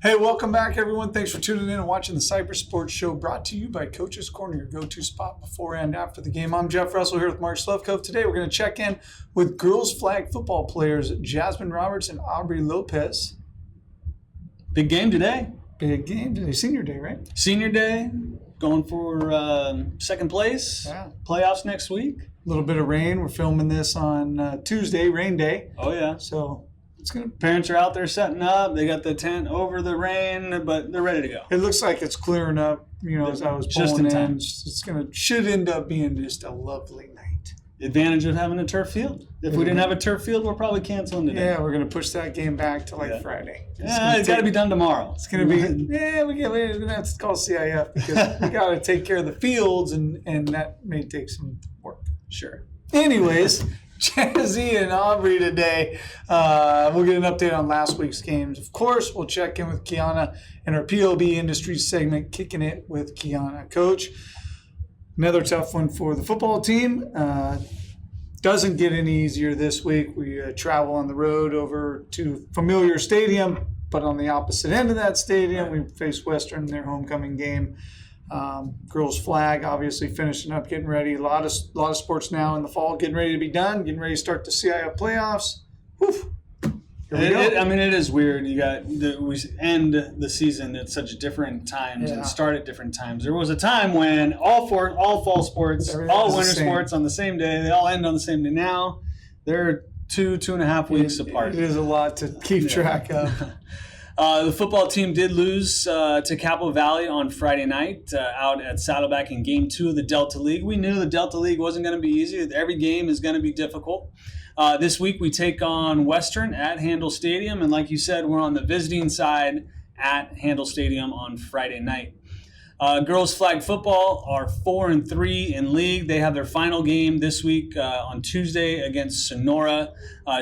Hey, welcome back, everyone. Thanks for tuning in and watching the Cypress Sports Show, brought to you by Coach's Corner, your go-to spot before and after the game. I'm Jeff Russell here with Mark Slevcove. Today, we're going to check in with girls flag football players Jasmyne Roberts and Aubrey Lopez. Big game today. Big game today. Senior day, right? Senior day. Going for second place. Yeah. Playoffs next week. A little bit of rain. We're filming this on Tuesday, rain day. Oh, yeah. So parents are out there setting up. They got the tent over the rain, but they're ready to go. It looks like it's clearing up, as I was just pulling in time. Should end up being just a lovely night. Advantage of having a turf field. If we didn't have a turf field, we're probably canceling today. Yeah, we're going to push that game back to Friday. It's got to be done tomorrow. It's going to be, we're going to have to call CIF because we got to take care of the fields, and that may take some work. Sure. Anyways, Jazzy and Aubrey today. We'll get an update on last week's games. Of course, we'll check in with Kiana in our PLB Industries segment, Kicking It with Kiana. Coach, another tough one for the football team. Doesn't get any easier this week. We travel on the road over to Familiar Stadium, but on the opposite end of that stadium, we face Western in their homecoming game. Girls flag obviously finishing up, getting ready. A lot of sports now in the fall, getting ready to be done, getting ready to start the CIF playoffs. Woof. It is weird. We end the season at such different times and start at different times. There was a time when all fall sports, all winter sports on the same day, they all end on the same day. Now they're 2.5 weeks apart. It is a lot to keep track of. The football team did lose to Capital Valley on Friday night out at Saddleback in Game 2 of the Delta League. We knew the Delta League wasn't going to be easy. Every game is going to be difficult. This week we take on Western at Handle Stadium, and like you said, we're on the visiting side at Handle Stadium on Friday night. Girls flag football are 4-3 in league. They have their final game this week on Tuesday against Sonora.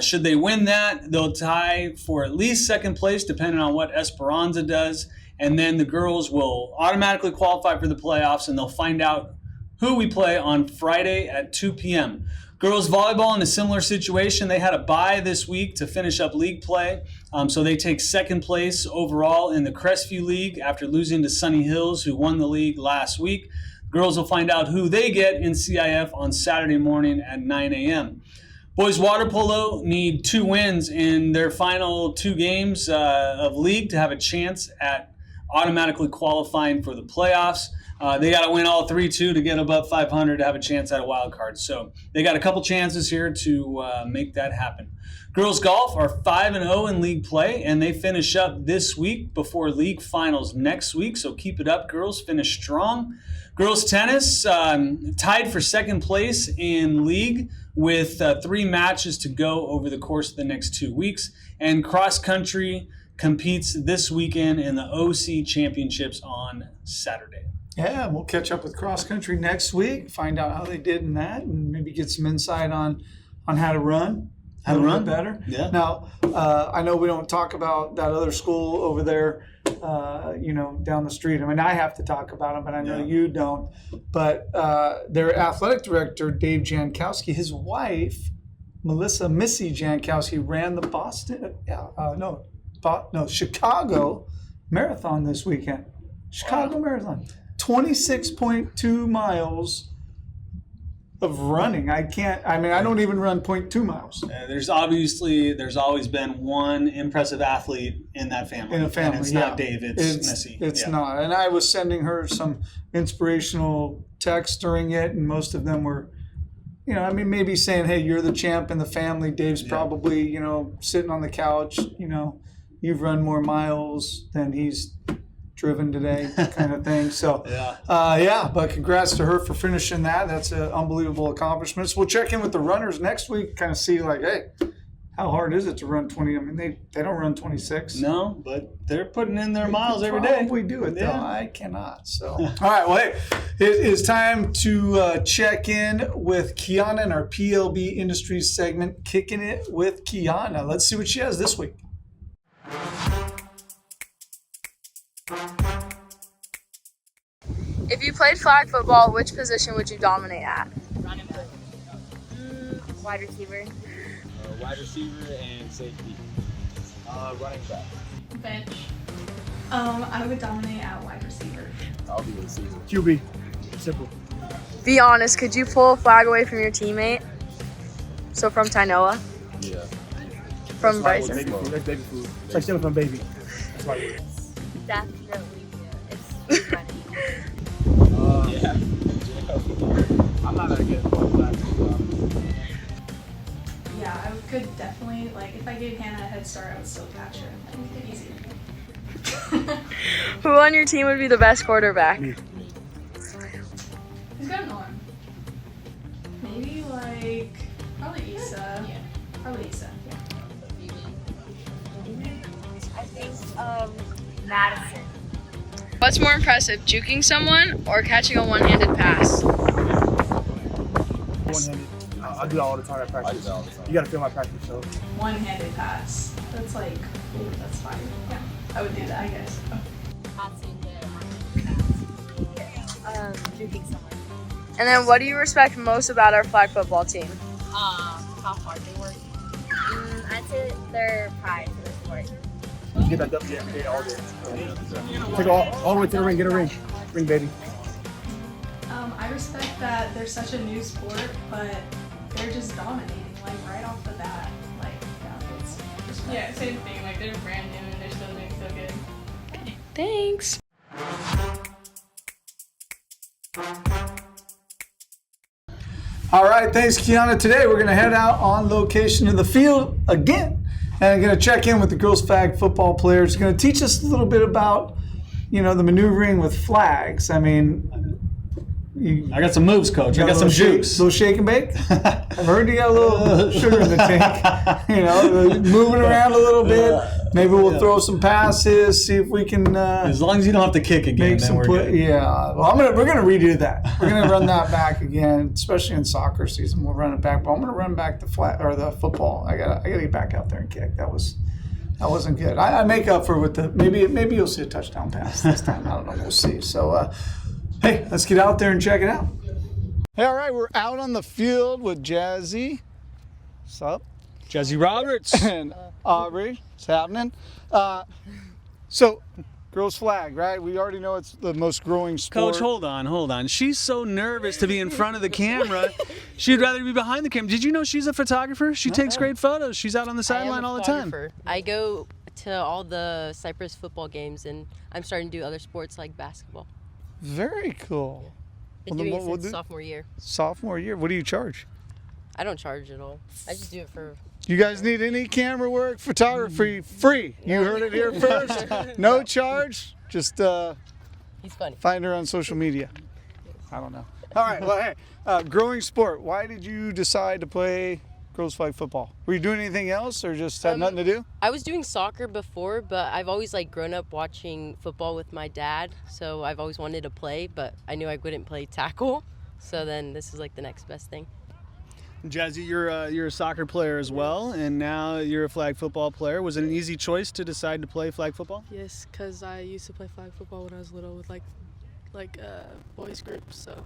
Should they win that, they'll tie for at least second place, depending on what Esperanza does. And then the girls will automatically qualify for the playoffs, and they'll find out who we play on Friday at 2 p.m. Girls volleyball in a similar situation. They had a bye this week to finish up league play. So they take second place overall in the Crestview League after losing to Sunny Hills, who won the league last week. Girls will find out who they get in CIF on Saturday morning at 9 a.m. Boys water polo need 2 wins in their final 2 games of league to have a chance at automatically qualifying for the playoffs. They got to win all 3 too to get above 500 to have a chance at a wild card. So they got a couple chances here to make that happen. Girls golf are 5-0 in league play, and they finish up this week before league finals next week. So keep it up, girls. Finish strong. Girls tennis tied for second place in league with 3 matches to go over the course of the next 2 weeks. And cross country competes this weekend in the OC Championships on Saturday. Yeah, we'll catch up with cross country next week, find out how they did in that, and maybe get some insight on how to run. How to run better. Yeah. Now, I know we don't talk about that other school over there, down the street. I mean, I have to talk about them, but I know you don't. But their athletic director, Dave Jankowski, his wife, Missy Jankowski, ran the Chicago Marathon this weekend. Chicago Marathon. 26.2 miles of running. I don't even run 0.2 miles. There's always been one impressive athlete in that family. In a family, and it's not Dave, it's Missy. It's not. And I was sending her some inspirational texts during it, and most of them were, maybe saying, hey, you're the champ in the family. Dave's probably, sitting on the couch, you've run more miles than he's driven today, kind of thing. So, but congrats to her for finishing that. That's an unbelievable accomplishment. So we'll check in with the runners next week, kind of see hey, how hard is it to run 20? I mean, they don't run 26. No, but they're putting in their miles every day. We do it, though. I cannot. So, all right, well, hey, it is time to check in with Kiana in our PLB Industries segment, Kicking It with Kiana. Let's see what she has this week. If you played flag football, which position would you dominate at? Running back. Wide receiver. Wide receiver and safety. Running back. Bench. I would dominate at wide receiver. I'll be a receiver. QB. Simple. Be honest, could you pull a flag away from your teammate? So from Tainoa? Yeah. From That's Bryson? Baby food. That's baby food. It's like stealing from a baby. That's why. Definitely. It's funny. Yeah. I'm not that good at flag. Yeah, I could definitely, like, if I gave Hannah a head start, I would still catch her. Like, easy. Who on your team would be the best quarterback? Me. Who's got an arm? Maybe, like, probably Issa. Yeah. Probably Issa. I think Madison. What's more impressive, juking someone or catching a one-handed pass? One-handed. I do that all the time at I do practice. that all the time. You gotta feel my practice, so. One-handed pass. That's like, ooh, that's fine. Yeah, I would do that, I guess. Juking someone. And then what do you respect most about our flag football team? How hard they work. I'd say their pride for the sport. You get that W every day, all day. Take it all the way to the ring, get a ring. Ring, baby. I respect that they're such a new sport, but they're just dominating, like, right off the bat. Like, yeah, it's respect. Yeah, same thing. Like they're brand new and they're still doing so good. Thanks. All right, thanks, Kiana. Today we're going to head out on location to the field again, and I'm going to check in with the girls' flag football players. Going to teach us a little bit about, the maneuvering with flags. I mean, I got some moves, Coach. I got some juice. Little shake and bake. I've heard you got a little sugar in the tank. Moving around a little bit. Maybe we'll throw some passes, see if we can. As long as you don't have to kick again, Make then some we're good. Yeah, well, we're gonna redo that. We're gonna run that back again, especially in soccer season. We'll run it back, but I'm gonna run back the the football. I gotta get back out there and kick. That wasn't good. I make up for it with the maybe you'll see a touchdown pass this time. I don't know. We'll see. So, hey, let's get out there and check it out. Hey, all right, we're out on the field with Jazzy. What's up? Jazzy Roberts. And Aubrey. What's happening? So, girls' flag, right? We already know it's the most growing sport. Coach, hold on. She's so nervous to be in front of the camera. She'd rather be behind the camera. Did you know she's a photographer? She takes great photos. She's out on the sideline all the time. I go to all the Cypress football games, and I'm starting to do other sports like basketball. Very cool. Been Well, then doing it we'll since do- sophomore year. Sophomore year. What do you charge? I don't charge at all. I just do it for. You guys need any camera work, photography, free. You heard it here first. No charge. Just He's funny. find her on social media. I don't know. All right. Well, hey, growing sport. Why did you decide to play girls' flag football? Were you doing anything else, or just had nothing to do? I was doing soccer before, but I've always grown up watching football with my dad, so I've always wanted to play, but I knew I wouldn't play tackle, so then this is the next best thing. Jazzy, you're a soccer player as well, and now you're a flag football player. Was it an easy choice to decide to play flag football? Yes, because I used to play flag football when I was little with boys groups. So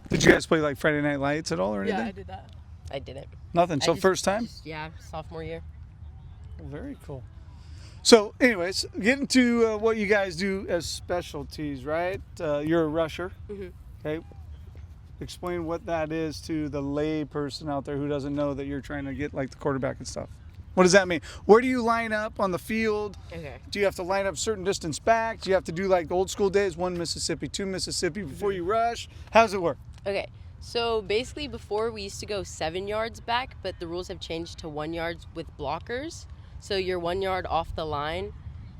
Did you guys play like Friday Night Lights at all or anything? yeah, I did that. I didn't. Nothing. So first time? Yeah, sophomore year. Well, very cool. So, anyways, getting to what you guys do as specialties, right? You're a rusher. Mhm. Okay. Explain what that is to the lay person out there who doesn't know that you're trying to get the quarterback and stuff. What does that mean? Where do you line up on the field? Okay. Do you have to line up certain distance back? Do you have to do like the old school days, 1 Mississippi, 2 Mississippi before you rush? How does it work? Okay, so basically before we used to go 7 yards back, but the rules have changed to 1 yard with blockers. So you're 1 yard off the line,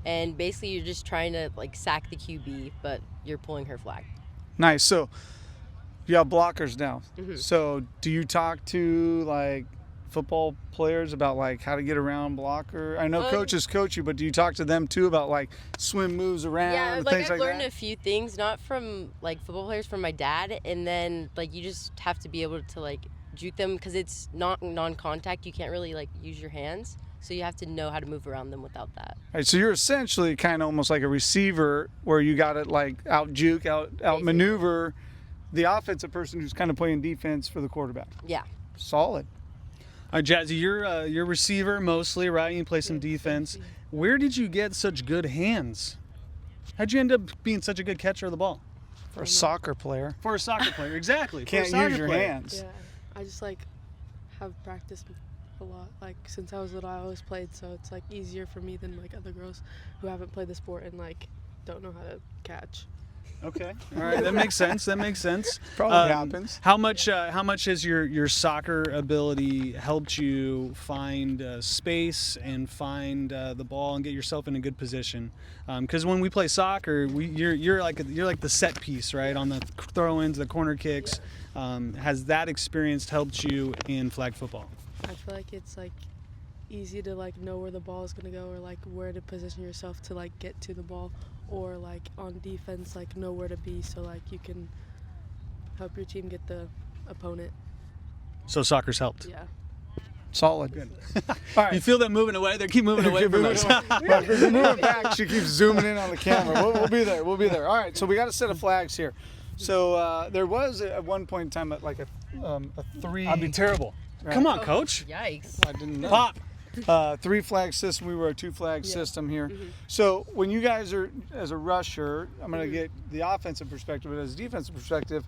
and basically you're just trying to sack the QB, but you're pulling her flag. Nice. So you have blockers now. Mhm. So do you talk to football players about how to get around blocker? I know coaches coach you, but do you talk to them too about swim moves around Yeah, and I've things like learned that? a few things, not from football players, from my dad, and then you just have to be able to juke them because it's not non-contact. You can't really use your hands, so you have to know how to move around them without that. All right, so you're essentially kind of almost like a receiver where you got to out juke, out maneuver the offensive person who's kind of playing defense for the quarterback. Yeah. Solid. All right, Jazzy, you're a receiver mostly, right? You play some defense. Where did you get such good hands? How'd you end up being such a good catcher of the ball? For a soccer player. For a soccer player, exactly. Can't for a soccer use your player. hands. Yeah, I just like have practiced a lot. Like since I was little, I always played, so it's like easier for me than like other girls who haven't played the sport and like don't know how to catch. Okay. All right. That makes sense. That makes sense. Probably happens. How much has your soccer ability helped you find space and find the ball and get yourself in a good position? Because when we play soccer, you're like the set piece, right? On the throw-ins, the corner kicks. Has that experience helped you in flag football? I feel like it's like easy to like know where the ball is gonna go or like where to position yourself to like get to the ball, or like on defense like know where to be so like you can help your team get the opponent. So soccer's helped. Yeah. Solid. Good. All right. You feel them moving away? They keep moving away from us. Look, we're moving back. She keeps zooming in on the camera. We'll be there. We'll be there. All right. So we got a set of flags here. So there was at one point in time like a 3. I'd be terrible. Right. Come on, coach. Yikes. I didn't know. Pop. 3 flag system. We were a 2 flag system here. So when you guys are as a rusher, I'm going to get the offensive perspective, but as a defensive perspective,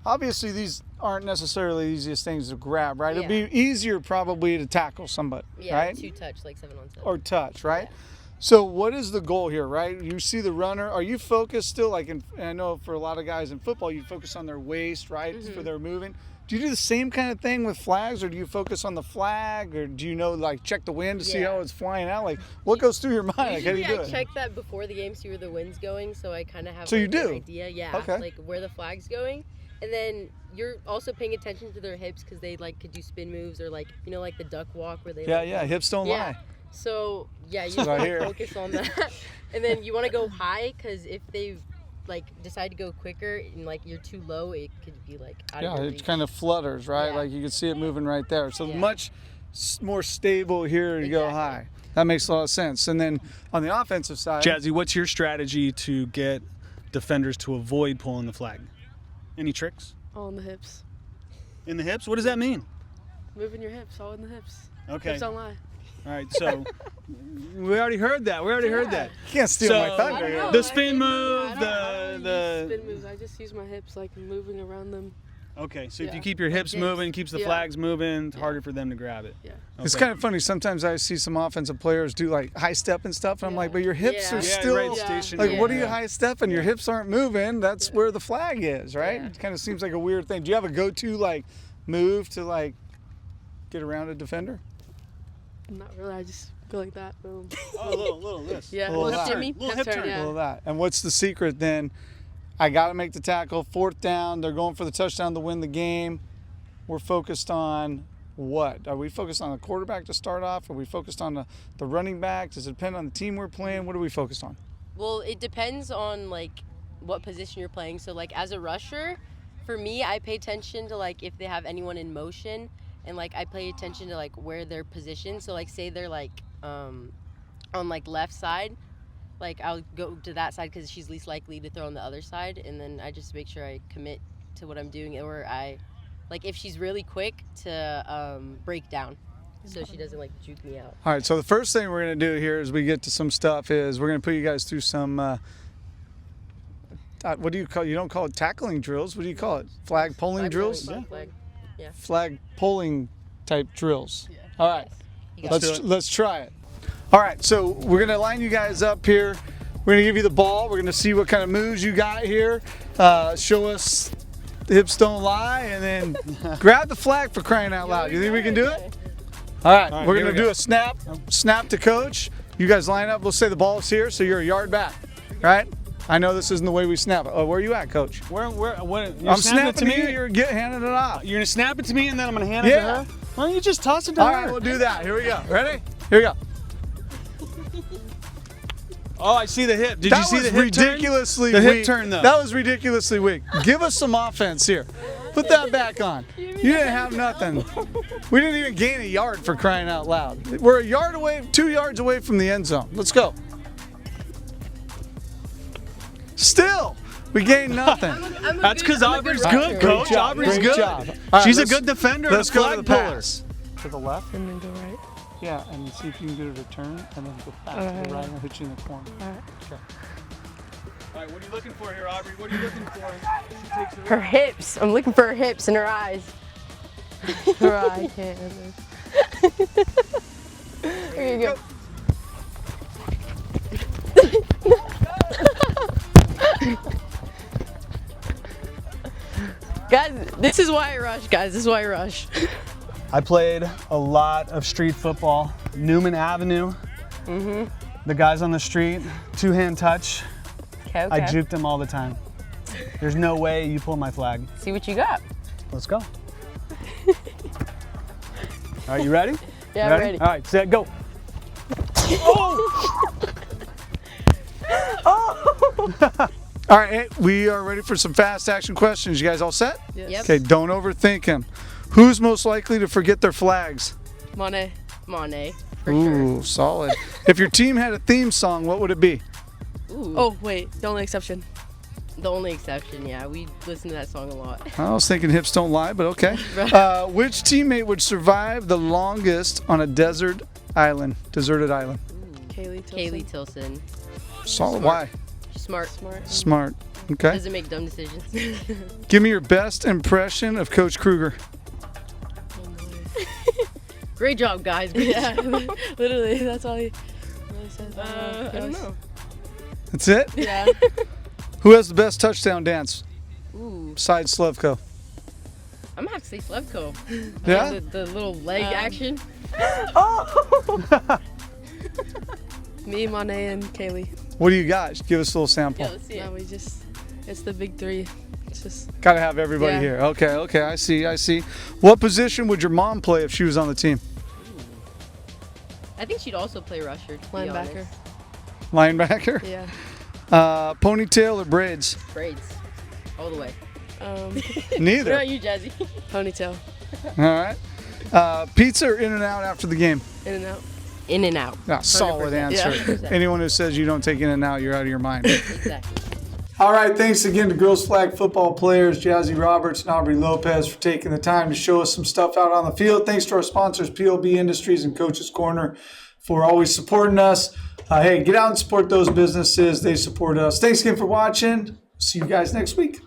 obviously these aren't necessarily the easiest things to grab, right? Yeah. It'd be easier probably to tackle somebody, Yeah, right? 2 touch, like 7-on-7. Or touch, right? Yeah. So what is the goal here, right? You see the runner. Are you focused still, like and I know for a lot of guys in football, you focus on their waist, right, for their moving. Do you do the same kind of thing with flags, or do you focus on the flag, or do you know, like, check the wind to see how it's flying out? Like, what goes through your mind? Like, how do you do I it? check that before the game, see where the wind's going, so I kind of have So you like, do? an idea. Yeah, Okay. like where the flag's going. And then you're also paying attention to their hips because they like could do spin moves or like, you know, like the duck walk where they Hips don't lie. So yeah, you That's what I want hear. to focus on that. And then you want to go high because if they like decide to go quicker and like you're too low, it could be like out of your It reach. kind of flutters, right? Yeah. Like you can see it moving right there. So Yeah. much more stable here to go Exactly. high. That makes a lot of sense. And then on the offensive side, Jazzy, what's your strategy to get defenders to avoid pulling the flag? Any tricks? All in the hips. In the hips? What does that mean? Moving your hips, all in the hips. Okay. Hips don't lie. All right, so we already heard that. We already heard that. you can't steal my So- thunder. I don't here. know, The like, spin move, I don't the use spin moves. I just use my hips, like moving around them. Okay, so if you Yeah. keep your hips Like moving, keeps the yeah. flags moving, it's harder for them to grab it. Yeah. It's Okay. kind of funny. Sometimes I see some offensive players do like high step and stuff, and I'm like, but your hips Yeah. are Yeah, still right, Yeah. station. like, what are Yeah. you high stepping? Your hips aren't moving. That's where the flag is, right? Yeah. It kind of seems like a weird thing. Do you have a go-to like move to like get around a defender? Not really. I just go like that. Boom. Oh, a little this. Yeah. Little Little that. shimmy. Little hip hip turn. turn. Yeah. All of that. And what's the secret then? I got to make the tackle. 4th down. They're going for the touchdown to win the game. We're focused on what? Are we focused on the quarterback to start off? Are we focused on the running back? Does it depend on the team we're playing? What are we focused on? Well, it depends on like what position you're playing. So like as a rusher, for me, I pay attention to like if they have anyone in motion, and like I pay attention to like where they're positioned. So like say they're like on like left side, like I'll go to that side because she's least likely to throw on the other side, and then I just make sure I commit to what I'm doing, or I like if she's really quick to break down, so she doesn't like juke me out. All right, so the first thing we're going to do here as we get to some stuff is we're going to put you guys through some, what do you call it? You don't call it tackling drills. What do you call it? Flag pulling Flag drills? pulling, flag. Flag pulling type drills. All right, You got it. let's try it. All right, so we're going to line you guys up here. We're going to give you the ball. We're going to see what kind of moves you got here. Show us the hips don't lie, and then grab the flag for crying out loud. You think we can do it? All right, we're here going we to do go. a snap to coach. You guys line up. We'll say the ball's here, so you're a yard back, right? I know this isn't the way we snap it. Oh, where are you at, coach? What, you're I'm snapping it to snapping me? to you. You're handing it off. You're going to snap it to me and then I'm going to hand it Yeah. to her? Why don't you just toss it to All her? right, we'll do that. Here we go. Ready? Here we go. Oh, I see the hip. Did you see the hip ridiculously turn? The weak. hip turn, though. That was ridiculously weak. Give us some offense here. Put that back on. You didn't have nothing. We didn't even gain a yard for crying out loud. We're a yard away, 2 yards away from the end zone. Let's go. Still, we gained nothing. That's because Aubrey's good, Great Coach. job. Aubrey's Great good. job. All right, She's a let's- good defender. Let's and a go to flag the puller. pass. To the left. And then go right. Yeah, and see if you can get her to turn, and then go back to the right and hit you in the corner. All right. Okay. All right, what are you looking for here, Aubrey? What are you looking for? She takes the Her hips. I'm looking for her hips and her eyes. Her eye can't. Here you go. Guys, this is why I rush, guys. This is why I rush. I played a lot of street football. Newman Avenue. The guys on the street, two-hand touch. Okay, I juked them all the time. There's no way you pull my flag. See what you got. Let's go. All right, you ready? Yeah, You I'm ready. All right, set, go. All right, hey, we are ready for some fast action questions. You guys all set? Yes. Yep. Okay, don't overthink them. Who's most likely to forget their flags? Monet. Monet, for Ooh, solid. If your team had a theme song, what would it be? sure. Ooh, Oh wait, the only exception. the only exception, yeah. We listen to that song a lot. I was thinking hips don't lie, but okay. Which teammate would survive the longest on a deserted island? Kaylee Tilson. Kaylee Tilson. Solid. Why? She's smart. Smart. Okay. Doesn't make dumb decisions. Give me your best impression of Coach Kruger. Great job, guys. Great Yeah, job. literally, that's all he really says. I don't know. That's it? Yeah. Who has the best touchdown dance Ooh, besides Slevcove? I'm gonna have to say Slevcove. Yeah? The little leg action. Me, Monet, and Kaylee. What do you got? Give us a little sample. Yeah, let's see No, it. it's the big three. It's just Got to have everybody Yeah. here. Okay, I see. What position would your mom play if she was on the team? I think she'd also play rusher. To be linebacker. honest. Linebacker? Yeah. Ponytail or braids? Braids, all the way. What Neither. about you, Jazzy? Ponytail. All right. Pizza or In-N-Out after the game? In and out. In and out. Ah, solid 100%. answer. Yeah. Anyone who says you don't take In-N-Out, you're out of your mind. Exactly. All right, thanks again to girls flag football players Jasmyne Roberts and Aubrey Lopez for taking the time to show us some stuff out on the field. Thanks to our sponsors, PLB Industries and Coach's Corner, for always supporting us. Hey, get out and support those businesses. They support us. Thanks again for watching. See you guys next week.